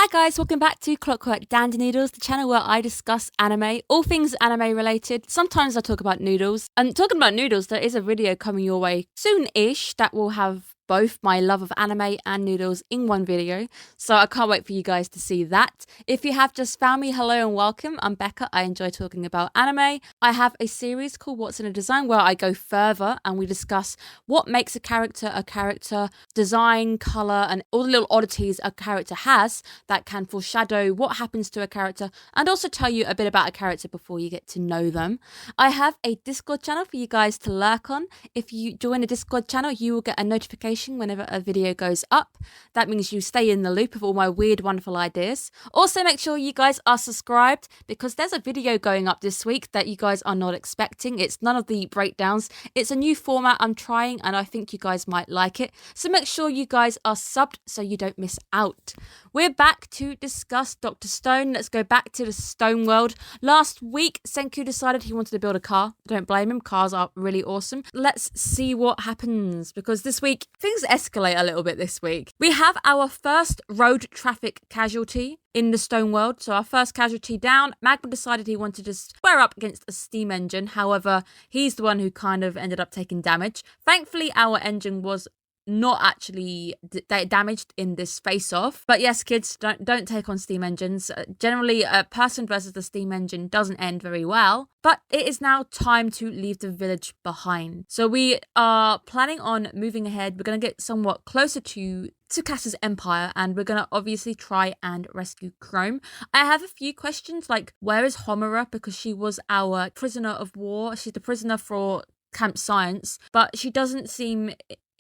Hi guys, welcome back to Clockwork and Noodles, the channel where I discuss anime, all things anime related. Sometimes I talk about noodles. And talking about noodles, there is a video coming your way soon-ish that will have both my love of anime and noodles in one video. So I can't wait for you guys to see that. If you have just found me, hello and welcome. I'm Becca. I enjoy talking about anime. I have a series called What's in a Design where I go further and we discuss what makes a character, design, color, and all the little oddities a character has that can foreshadow what happens to a character and also tell you a bit about a character before you get to know them. I have a Discord channel for you guys to lurk on. If you join the Discord channel, you will get a notification whenever a video goes up. That means you stay in the loop of all my weird, wonderful ideas. Also, make sure you guys are subscribed because there's a video going up this week that you guys are not expecting. It's none of the breakdowns. It's a new format I'm trying and I think you guys might like it. So make sure you guys are subbed so you don't miss out. We're back to discuss Dr. Stone. Let's go back to the Stone world. Last week, Senku decided he wanted to build a car. Don't blame him. Cars are really awesome. Let's see what happens because this week, things escalate a little bit this week. We have our first road traffic casualty in the Stone world. So our first casualty down. Magma decided he wanted to square up against a steam engine. However, he's the one who kind of ended up taking damage. Thankfully, our engine was not actually damaged in this face-off. But yes, kids, don't take on steam engines. Generally, a person versus the steam engine doesn't end very well. But it is now time to leave the village behind. So we are planning on moving ahead. We're going to get somewhat closer to Tsukasa's empire and we're going to obviously try and rescue Chrome. I have a few questions like, where is Homura? Because she was our prisoner of war. She's the prisoner for Camp Science, but she doesn't seem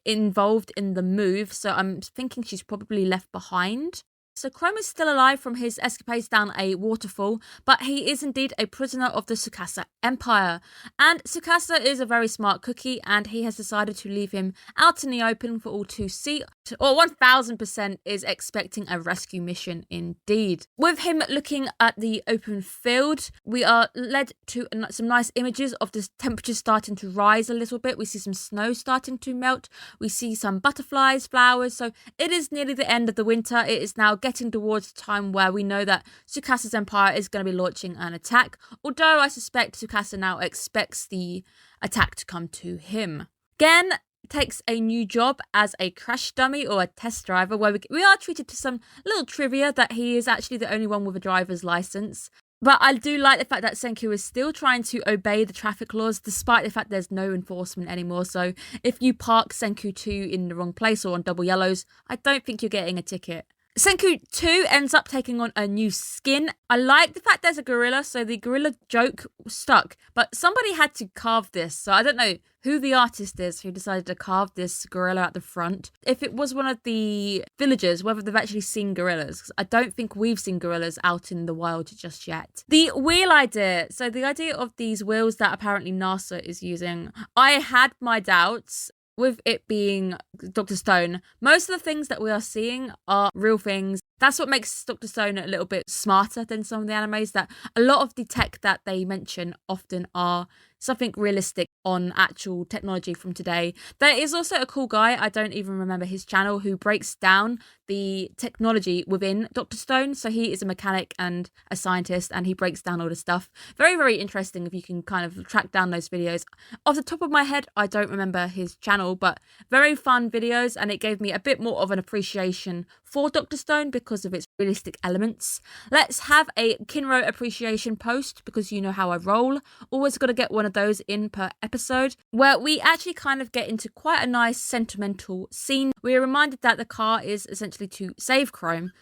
involved in the move, so I'm thinking she's probably left behind. So Chrome is still alive from his escapades down a waterfall, but he is indeed a prisoner of the Tsukasa Empire. And Tsukasa is a very smart cookie, and he has decided to leave him out in the open for all to see. Or 1000% is expecting a rescue mission indeed. With him looking at the open field, we are led to some nice images of the temperatures starting to rise a little bit. We see some snow starting to melt. We see some butterflies, flowers. So it is nearly the end of the winter. It is now getting towards the time where we know that Tsukasa's empire is going to be launching an attack. Although I suspect Tsukasa now expects the attack to come to him. Gen takes a new job as a crash dummy or a test driver where we are treated to some little trivia that he is actually the only one with a driver's license. But I do like the fact that Senku is still trying to obey the traffic laws despite the fact there's no enforcement anymore. So if you park Senku 2 in the wrong place or on double yellows, I don't think you're getting a ticket. Senku 2 ends up taking on a new skin. I like the fact there's a gorilla, so the gorilla joke stuck. But somebody had to carve this, so I don't know who the artist is who decided to carve this gorilla at the front. If it was one of the villagers, whether they've actually seen gorillas. 'Cause I don't think we've seen gorillas out in the wild just yet. The wheel idea. So the idea of these wheels that apparently NASA is using. I had my doubts. With it being Dr. Stone, most of the things that we are seeing are real things. That's what makes Dr. Stone a little bit smarter than some of the animes, that a lot of the tech that they mention often are something realistic on actual technology from today. There is also a cool guy, I don't even remember his channel, who breaks down the technology within Dr. Stone. So he is a mechanic and a scientist and he breaks down all the stuff. Very, very interesting if you can kind of track down those videos. Off the top of my head, I don't remember his channel, but very fun videos and it gave me a bit more of an appreciation for Dr. Stone because of its realistic elements. Let's have a Kinro appreciation post because you know how I roll. Always got to get one of those in per episode where we actually kind of get into quite a nice sentimental scene. We're reminded that the car is essentially to save Chrome.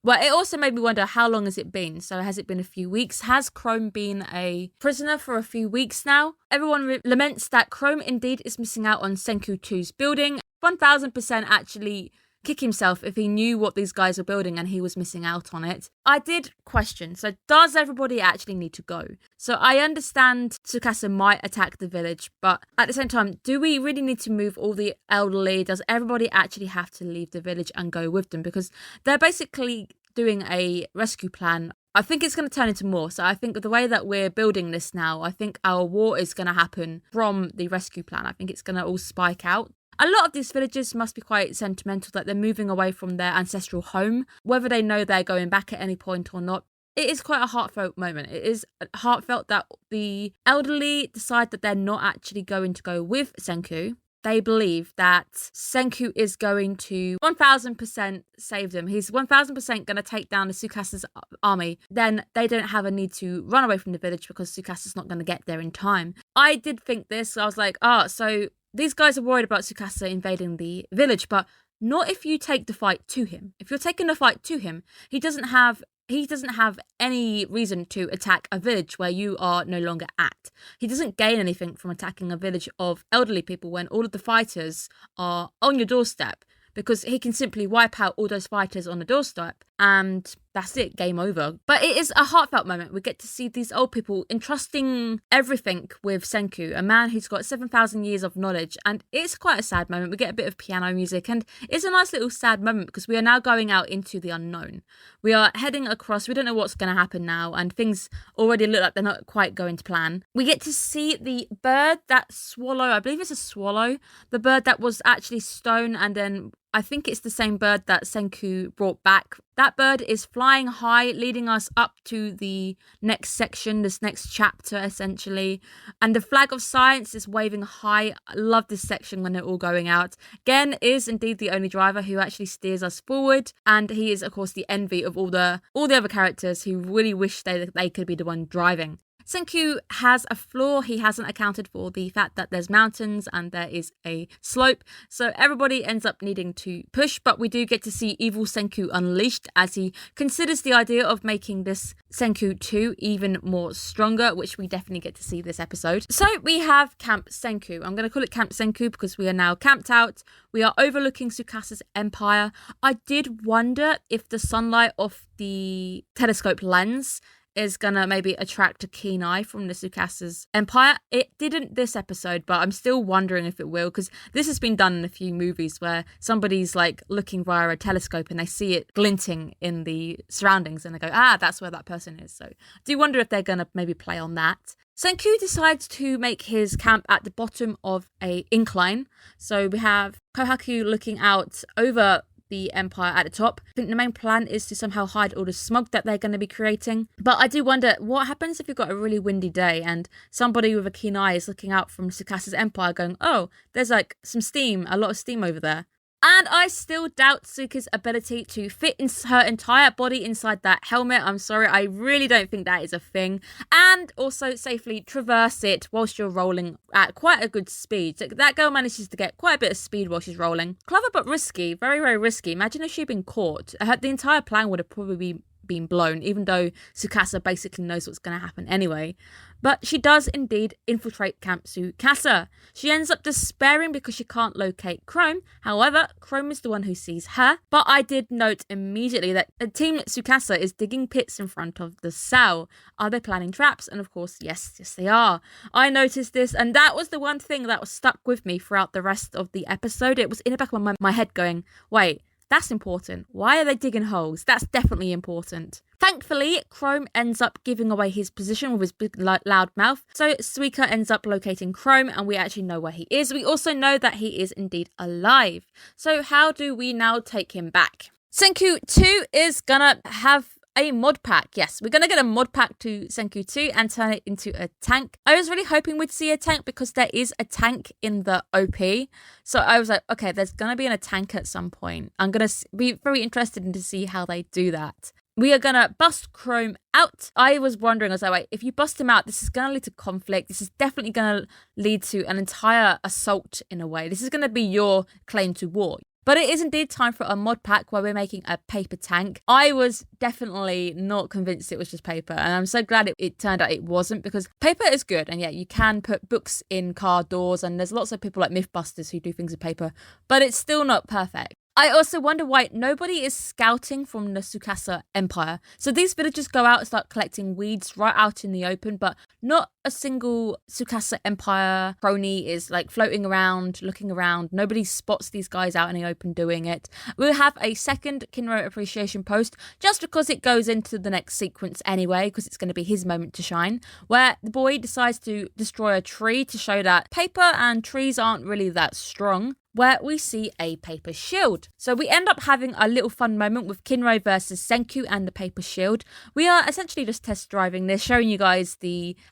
Well, it also made me wonder, how long has it been? So has it been a few weeks? Has Chrome been a prisoner for a few weeks now? Everyone laments that Chrome indeed is missing out on Senku 2's building. 1000% actually kick himself if he knew what these guys were building and he was missing out on it. I did question, so does everybody actually need to go? So I understand Tsukasa might attack the village, but at the same time, do we really need to move all the elderly? Does everybody actually have to leave the village and go with them? Because they're basically doing a rescue plan. I think it's going to turn into more. So I think the way that we're building this now, I think our war is going to happen from the rescue plan. I think it's going to all spike out. A lot of these villagers must be quite sentimental that they're moving away from their ancestral home, whether they know they're going back at any point or not. It is quite a heartfelt moment. It is heartfelt that the elderly decide that they're not actually going to go with Senku. They believe that Senku is going to 1000% save them. He's 1000% going to take down the Tsukasa's army. Then they don't have a need to run away from the village because Tsukasa's not going to get there in time. I did think this. I was like, so these guys are worried about Tsukasa invading the village, but not if you take the fight to him. If you're taking the fight to him, he doesn't have any reason to attack a village where you are no longer at. He doesn't gain anything from attacking a village of elderly people when all of the fighters are on your doorstep, because he can simply wipe out all those fighters on the doorstep and that's it, game over. But it is a heartfelt moment. We get to see these old people entrusting everything with Senku, a man who's got 7,000 years of knowledge, and it's quite a sad moment. We get a bit of piano music and it's a nice little sad moment because we are now going out into the unknown. We are heading across, we don't know what's going to happen now, and things already look like they're not quite going to plan. We get to see the bird, that swallow, I believe it's a swallow, the bird that was actually stone, and then I think it's the same bird that Senku brought back. That bird is flying high, leading us up to the next section, this next chapter, essentially. And the flag of science is waving high. I love this section when they're all going out. Gen is indeed the only driver who actually steers us forward. And he is, of course, the envy of all the other characters who really wish they could be the one driving. Senku has a flaw. He hasn't accounted for the fact that there's mountains and there is a slope. So everybody ends up needing to push, but we do get to see evil Senku unleashed as he considers the idea of making this Senku 2 even more stronger, which we definitely get to see this episode. So we have Camp Senku. I'm going to call it Camp Senku because we are now camped out. We are overlooking Tsukasa's empire. I did wonder if the sunlight of the telescope lens is gonna maybe attract a keen eye from the Tsukasa's empire. It didn't this episode, but I'm still wondering if it will, because this has been done in a few movies where somebody's like looking via a telescope and they see it glinting in the surroundings and they go, that's where that person is. So I do wonder if they're gonna maybe play on that. Senku decides to make his camp at the bottom of a incline. So we have Kohaku looking out over the empire at the top. I think the main plan is to somehow hide all the smog that they're going to be creating. But I do wonder what happens if you've got a really windy day and somebody with a keen eye is looking out from Tsukasa's empire going, there's like some steam, a lot of steam over there. And I still doubt Tsuka's ability to fit her entire body inside that helmet. I'm sorry, I really don't think that is a thing. And also safely traverse it whilst you're rolling at quite a good speed. So that girl manages to get quite a bit of speed while she's rolling. Clever but risky, very, very risky. Imagine if she'd been caught. The entire plan would have probably been blown, even though Tsukasa basically knows what's going to happen anyway. But she does indeed infiltrate Camp Tsukasa. She ends up despairing because she can't locate Chrome. However, Chrome is the one who sees her. But I did note immediately that Team Tsukasa is digging pits in front of the cell. Are they planning traps? And of course, yes they are. I noticed this, and that was the one thing that was stuck with me throughout the rest of the episode. It was in the back of my head going, wait, that's important. Why are they digging holes? That's definitely important. Thankfully, Chrome ends up giving away his position with his big loud mouth. So Suika ends up locating Chrome and we actually know where he is. We also know that he is indeed alive. So how do we now take him back? Senku 2 is gonna have a mod pack. Yes, we're going to get a mod pack to Senku 2 and turn it into a tank. I was really hoping we'd see a tank because there is a tank in the OP. So I was like, okay, there's going to be a tank at some point. I'm going to be very interested in to see how they do that. We are going to bust Chrome out. I was wondering, I was like, wait, if you bust him out, this is going to lead to conflict. This is definitely going to lead to an entire assault in a way. This is going to be your claim to war. But it is indeed time for a mod pack where we're making a paper tank. I was definitely not convinced it was just paper, and I'm so glad it turned out it wasn't, because paper is good, and yeah, you can put books in car doors, and there's lots of people like Mythbusters who do things with paper, but it's still not perfect. I also wonder why nobody is scouting from the Tsukasa Empire. So these villagers go out and start collecting weeds right out in the open, but not a single Tsukasa Empire crony is like floating around, looking around. Nobody spots these guys out in the open doing it. We'll have a second Kinro appreciation post just because it goes into the next sequence anyway, because it's going to be his moment to shine, where the boy decides to destroy a tree to show that paper and trees aren't really that strong. where we see a paper shield. So we end up having a little fun moment with Kinro versus Senku and the paper shield. We are essentially just test driving this, showing you guys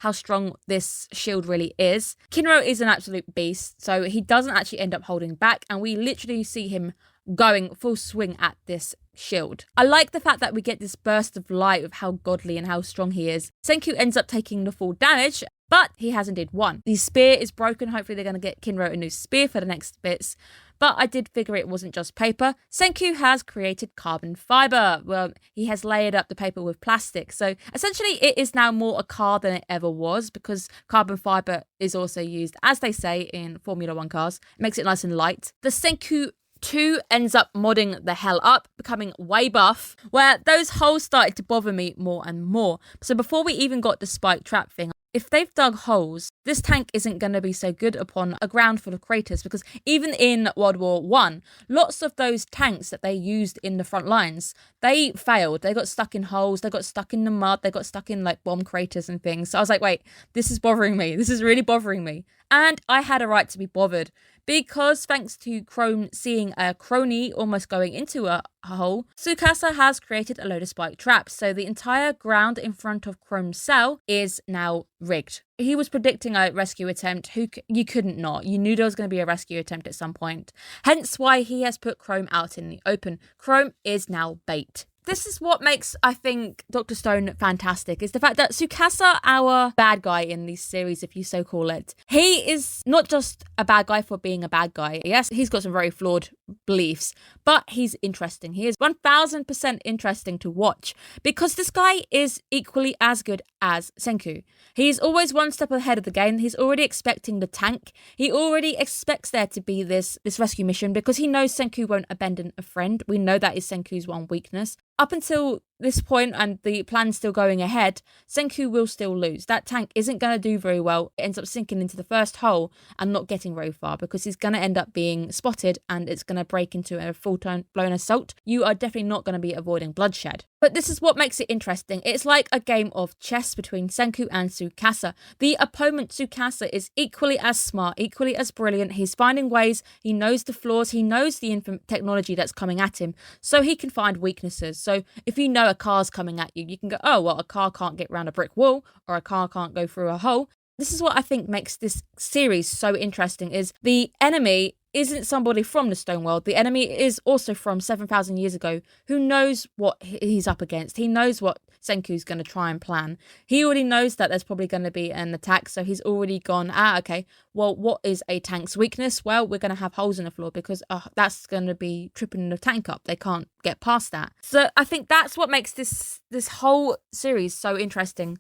how strong this shield really is. Kinro is an absolute beast, so he doesn't actually end up holding back, and we literally see him going full swing at this shield. I like the fact that we get this burst of light with how godly and how strong he is. Senku ends up taking the full damage, but he has indeed won. The spear is broken. Hopefully they're going to get Kinro a new spear for the next bits. But I did figure it wasn't just paper. Senku has created carbon fiber. Well, he has layered up the paper with plastic. So essentially it is now more a car than it ever was, because carbon fiber is also used, as they say, in Formula 1 cars. It makes it nice and light. The Senku 2 ends up modding the hell up, becoming way buff, where those holes started to bother me more and more. So before we even got the spike trap thing, if they've dug holes, this tank isn't going to be so good upon a ground full of craters, because even in World War One, lots of those tanks that they used in the front lines, they failed. They got stuck in holes, they got stuck in the mud, they got stuck in like bomb craters and things. So I was like, wait, this is bothering me. This is really bothering me. And I had a right to be bothered, because thanks to Chrome seeing a crony almost going into a hole, Tsukasa has created a load of spike traps. So the entire ground in front of Chrome's cell is now rigged. He was predicting a rescue attempt. You couldn't not. You knew there was going to be a rescue attempt at some point. Hence why he has put Chrome out in the open. Chrome is now bait. This is what makes, I think, Dr. Stone fantastic, is the fact that Tsukasa, our bad guy in this series, if you so call it, he is not just a bad guy for being a bad guy. Yes, he's got some very flawed beliefs, but he's interesting. He is 1000% interesting to watch, because this guy is equally as good as Senku. He's always one step ahead of the game. He's already expecting the tank. He already expects there to be this rescue mission, because he knows Senku won't abandon a friend. We know that is Senku's one weakness. Up until this point, and the plan's still going ahead, Senku will still lose. That tank isn't going to do very well. It ends up sinking into the first hole and not getting very far, because he's going to end up being spotted and it's going to break into a full-blown assault. You are definitely not going to be avoiding bloodshed. But this is what makes it interesting. It's like a game of chess between Senku and Tsukasa. The opponent, Tsukasa, is equally as smart, equally as brilliant. He's finding ways. He knows the flaws. He knows the technology that's coming at him, so he can find weaknesses. So if you know a car's coming at you, you can go, oh, well, a car can't get around a brick wall, or a car can't go through a hole. This is what I think makes this series so interesting, is the enemy isn't somebody from the Stone World. The enemy is also from 7,000 years ago, who knows what he's up against. He knows what Senku's going to try and plan. He already knows that there's probably going to be an attack, so he's already gone, okay, well, what is a tank's weakness? Well, we're going to have holes in the floor, because that's going to be tripping the tank up. They can't get past that. So I think that's what makes this whole series so interesting.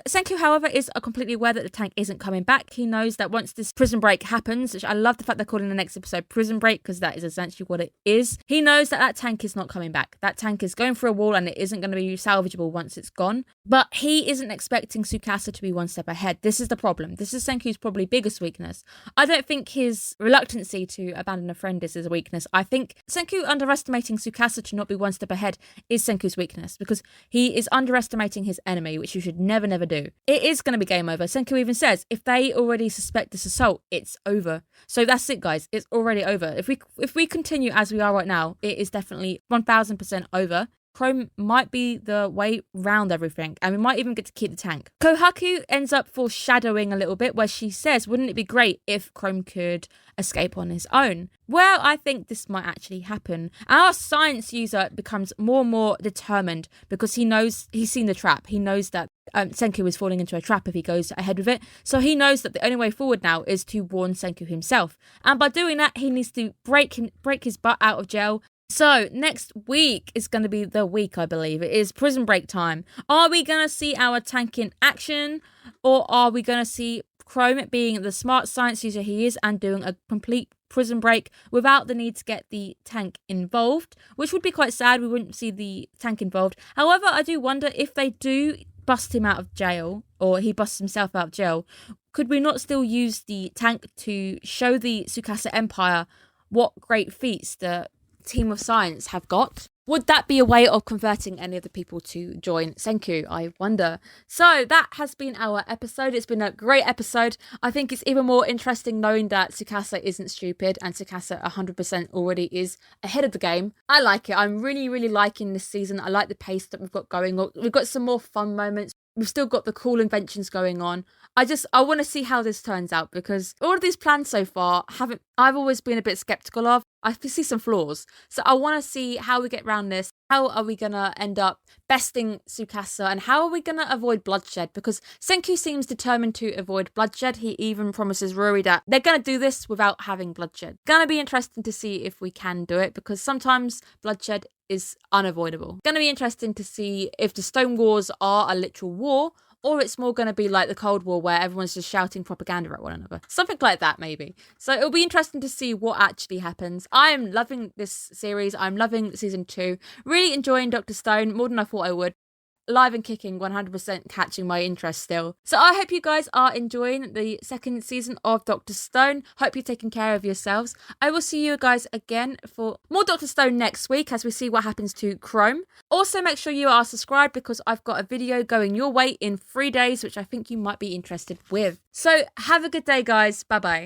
Senku, however, is completely aware that the tank isn't coming back. He knows that once this prison break happens, which I love the fact they're calling the next episode prison break, because that is essentially what it is. He knows that that tank is not coming back. That tank is going through a wall and it isn't going to be salvageable once it's gone. But he isn't expecting Tsukasa to be one step ahead. This is the problem. This is Senku's probably biggest weakness. I don't think his reluctancy to abandon a friend is his weakness. I think Senku underestimating Tsukasa to not be one step ahead is Senku's weakness, because he is underestimating his enemy, which you should never do. It is going to be game over. Senku even says if they already suspect this assault, it's over. So that's it, guys. It's already over. If we continue as we are right now, it is definitely 1000% over. Chrome might be the way round everything, and we might even get to keep the tank. Kohaku ends up foreshadowing a little bit, where she says, wouldn't it be great if Chrome could escape on his own? Well, I think this might actually happen. Our science user becomes more and more determined, because he's seen the trap. He knows that Senku is falling into a trap if he goes ahead with it. So he knows that the only way forward now is to warn Senku himself. And by doing that, he needs to break his butt out of jail. So next week is going to be the week, I believe. It is prison break time. Are we going to see our tank in action, or are we going to see Chrome being the smart science user he is and doing a complete prison break without the need to get the tank involved, which would be quite sad. We wouldn't see the tank involved. However, I do wonder if they do bust him out of jail, or he busts himself out of jail, could we not still use the tank to show the Tsukasa Empire what great feats the team of science have got? Would that be a way of converting any of the people to join Senku? I wonder. So that has been our episode. It's been a great episode. I think it's even more interesting knowing that Tsukasa isn't stupid and Tsukasa 100% already is ahead of the game. I like it. I'm really, really liking this season. I like the pace that we've got going on. We've got some more fun moments. We've still got the cool inventions going on. I want to see how this turns out, because all of these plans so far I've always been a bit skeptical of. I see some flaws. So I want to see how we get around this. How are we going to end up besting Tsukasa, and how are we going to avoid bloodshed? Because Senku seems determined to avoid bloodshed. He even promises Rory that they're going to do this without having bloodshed. Going to be interesting to see if we can do it, because sometimes bloodshed is unavoidable. Going to be interesting to see if the Stone Wars are a literal war, or it's more going to be like the Cold War where everyone's just shouting propaganda at one another. Something like that, maybe. So it'll be interesting to see what actually happens. I'm loving this series. I'm loving season 2. Really enjoying Dr. Stone more than I thought I would. Live and kicking, 100% catching my interest still. So I hope you guys are enjoying the second season of Dr. Stone. Hope you're taking care of yourselves. I will see you guys again for more Dr. Stone next week as we see what happens to Chrome. Also, make sure you are subscribed, because I've got a video going your way in 3 days, which I think you might be interested with. So have a good day, guys. Bye-bye.